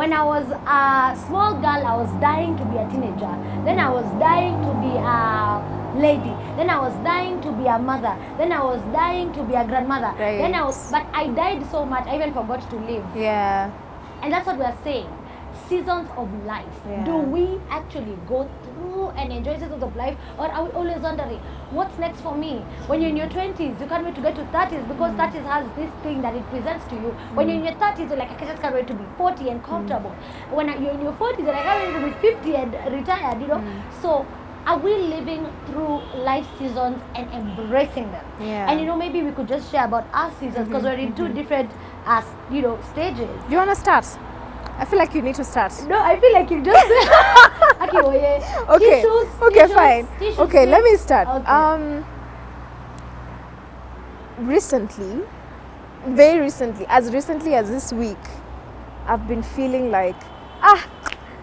When I was a small girl, I was dying to be a teenager. Then I was dying to be a lady. Then I was dying to be a mother. Then I was dying to be a grandmother. Right. But I died so much, I even forgot to live. Yeah. And that's what we are saying. Seasons of life. Yeah. Do we actually go through and enjoy seasons of life, or are we always wondering what's next for me? When you're in your 20s, you can't wait to get to 30s because 30s has this thing that it presents to you. When you're in your 30s, you're like, I just can't wait to be 40 and comfortable. When you're in your 40s, you're like, I can't wait to be 50 and retired, you know. So are we living through life seasons and embracing them? Yeah. And you know, maybe we could just share about our seasons because we're in two different stages. Do you want to start? I feel like you need to start. No, I feel like you just Okay, tissues, fine. tissues, Okay, let me start. Okay. Very recently as this week, I've been feeling like,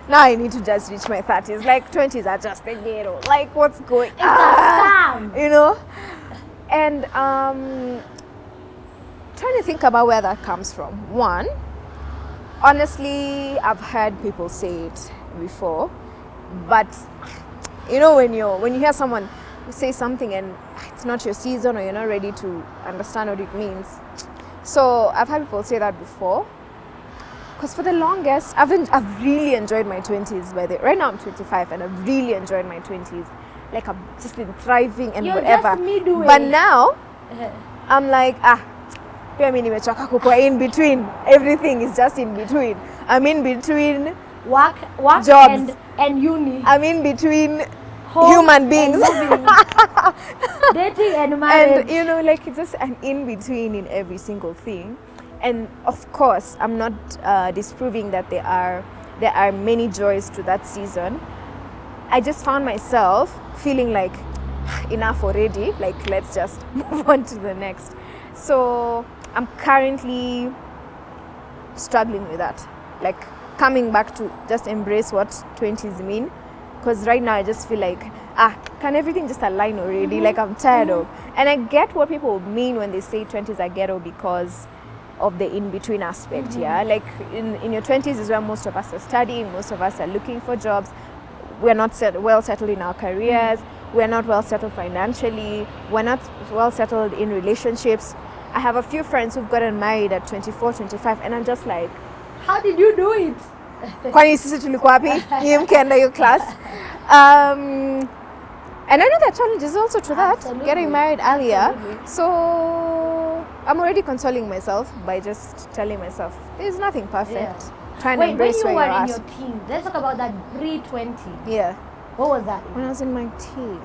now I need to just reach my 30s. Like 20s are just a ghetto. Like what's going It's a scam. You know? And trying to think about where that comes from. One, honestly, I've heard people say it before, but you know, when you hear someone say something and it's not your season or you're not ready to understand what it means. So I've had people say that before. Because for the longest, I've really enjoyed my 20s. Right now I'm 25 and I've really enjoyed my 20s. Like I've just been thriving and You're whatever. just midway. But now I'm like, in between. Everything is just in between. I'm in between work jobs and uni. I'm in between Home human beings. Dating and marriage. And you know, like it's just an in between in every single thing. And of course, I'm not disproving that there are many joys to that season. I just found myself feeling like enough already. Like let's just move on to the next. So I'm currently struggling with that. Like coming back to just embrace what 20s mean. Because right now I just feel like, can everything just align already? Like I'm tired of. And I get what people mean when they say 20s are ghetto because of the in-between aspect, yeah? Like in your 20s is where most of us are studying, most of us are looking for jobs. We're not well settled in our careers, we're not well settled financially, we're not well settled in relationships. I have a few friends who've gotten married at 24, 25, and I'm just like, how did you do it? Kwani sisi tulikuwa wapi? Nyinyi mkienda your class. And I know there are challenges also to that, Absolutely. getting married earlier. Absolutely. So I'm already consoling myself by just telling myself there's nothing perfect. Yeah. Trying to embrace where when you you're were in at. your teens, let's talk about that pre-20. Yeah. What was that? When I was in my teens,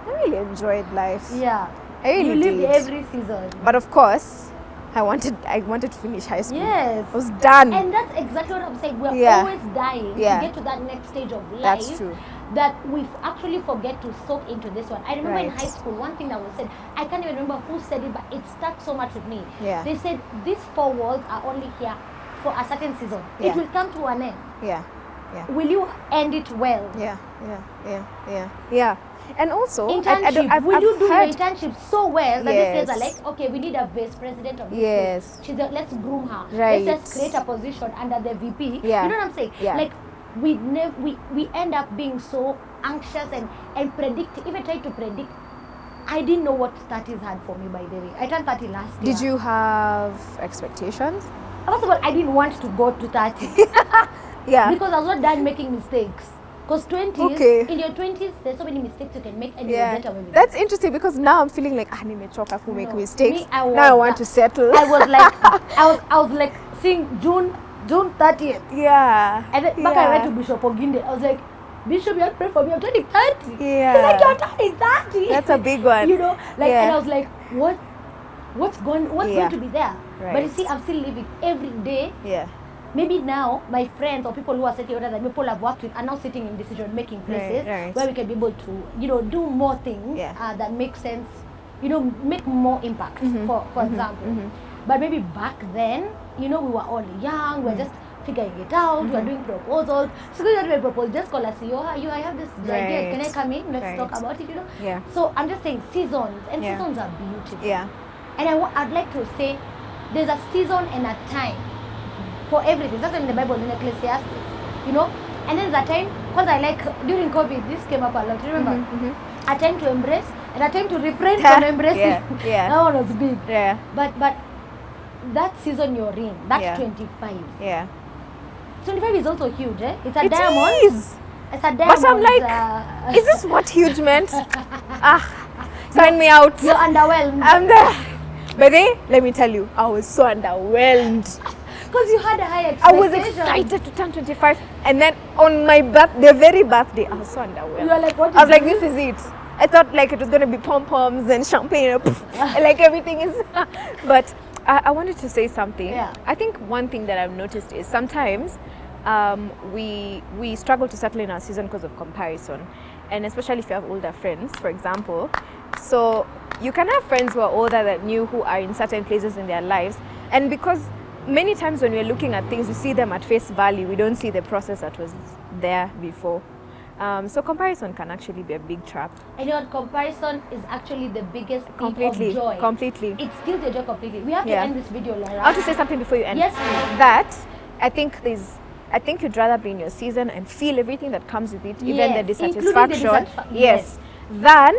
I really enjoyed life. Yeah. I really You lived did. every season. But of course, I wanted to finish high school. Yes. I was done. And that's exactly what I'm saying. We're Yeah. always dying Yeah. to get to that next stage of life. That's true. That we actually forget to soak into this one. I remember in Right. high school, one thing that was said, I can't even remember who said it, but it stuck so much with me. Yeah. They said, these four walls are only here for a certain season. Yeah. It will come to an end. Yeah. Yeah. Will you end it well? Yeah. And also, Internship. I've Will you do your heard, internship so well that these guys are Yes. like, okay, we need a vice president of this Yes. place. She's let's groom her. Right. Let's just create a position under the VP. Yeah. You know what I'm saying? Yeah. Like we end up being so anxious and predict. Even trying to predict. I didn't know what 30s had for me, by the way. I turned 30 last year. did you have expectations? First of all, I didn't want to go to 30 Yeah. because I was not done making mistakes. Because 20s, Okay. in your 20s, there's so many mistakes you can make and you will Yeah. get away with it. That's interesting because now I'm feeling like nimechoka to make No. mistakes. Me, I was Now I want that. to settle. I was like, I was like seeing June 30th. Yeah. And then back I went to Bishop Oginde. I was like, Bishop, you have to pray for me. I'm turning 30. Yeah. He's like, you're turning 30. That's a big one. You know, like, Yeah. and I was like, what's going Yeah. to be there? But you Right. see, I'm still living every day. Yeah. Maybe now my friends or people who are sitting older than me, people I've worked with, are now sitting in decision-making places right. where we can be able to, do more things Yeah. that make sense, make more impact. For example, but maybe back then, we were all young. We were just figuring it out. We were doing proposals. So we had a proposal. Just call us. I have this idea. Can I come in? Let's talk about it. Yeah. So I'm just saying seasons, and Yeah. seasons are beautiful. Yeah. And I'd like to say, there's a season and a time for everything. That's in the Bible, in Ecclesiastes, you know. And then that time, because I like, during COVID, this came up a lot, remember? A time to embrace and a time to refrain from embracing. Yeah. That one was big. Yeah. But that season you're in, that's Yeah. 25. Yeah. 25 is also huge, eh? It's a It diamond. is. It's a diamond. But I'm like, is this what huge meant? Sign me out. You're underwhelmed. I'm there. But let me tell you, I was so underwhelmed. Because you had a high I was expectation. excited to turn 25, and then on my the very birthday, I was so underwhelmed. You were like, what is I was like, this? this is it. I thought like it was going to be pom-poms and champagne, and like everything is. But I wanted to say something. Yeah. I think one thing that I've noticed is sometimes we struggle to settle in our season because of comparison, and especially if you have older friends, for example. So you can have friends who are older than you who are in certain places in their lives, and because many times when we're looking at things, we see them at face value. We don't see the process that was there before. So comparison can actually be a big trap. And you know what? Comparison is actually the biggest thief Completely. of joy. Completely. It steals your joy completely. We have to Yeah. end this video, Lara. I want to say something before you end. Yes, please. That I think you'd rather be in your season and feel everything that comes with it, even the Yes, including the dissatisfaction. yes. Than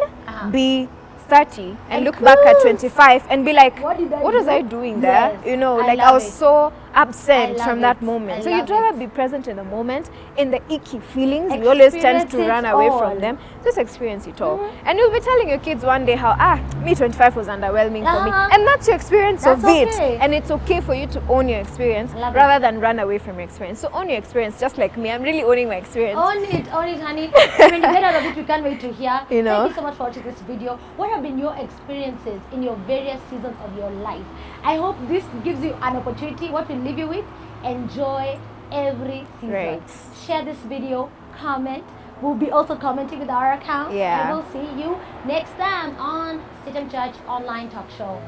be 30 and look back at 25 and be like, What did I what was do? I doing there? Yes, You know, I like I love was it. so absent I from love that it. moment. I So you'd love rather it. be present in the moment, in the icky feelings. We always tend to Experience run it away all. from them. Just experience it all. And you'll be telling your kids one day how, me 25 was underwhelming for me. Uh-huh. And that's your experience That's of it. okay. And it's okay for you to own your experience I love it. rather than run away from your experience. So own your experience, just like me. I'm really owning my experience. Own it, honey. When you get out of it, we can't wait to hear. You know. Thank you so much for watching this video. What have been your experiences in your various seasons of your life? I hope this gives you an opportunity. What we leave you with, enjoy every season. Right. Share this video, comment. We'll be also commenting with our account. Yeah. And we'll see you next time on CITAM Church Online Talk Show.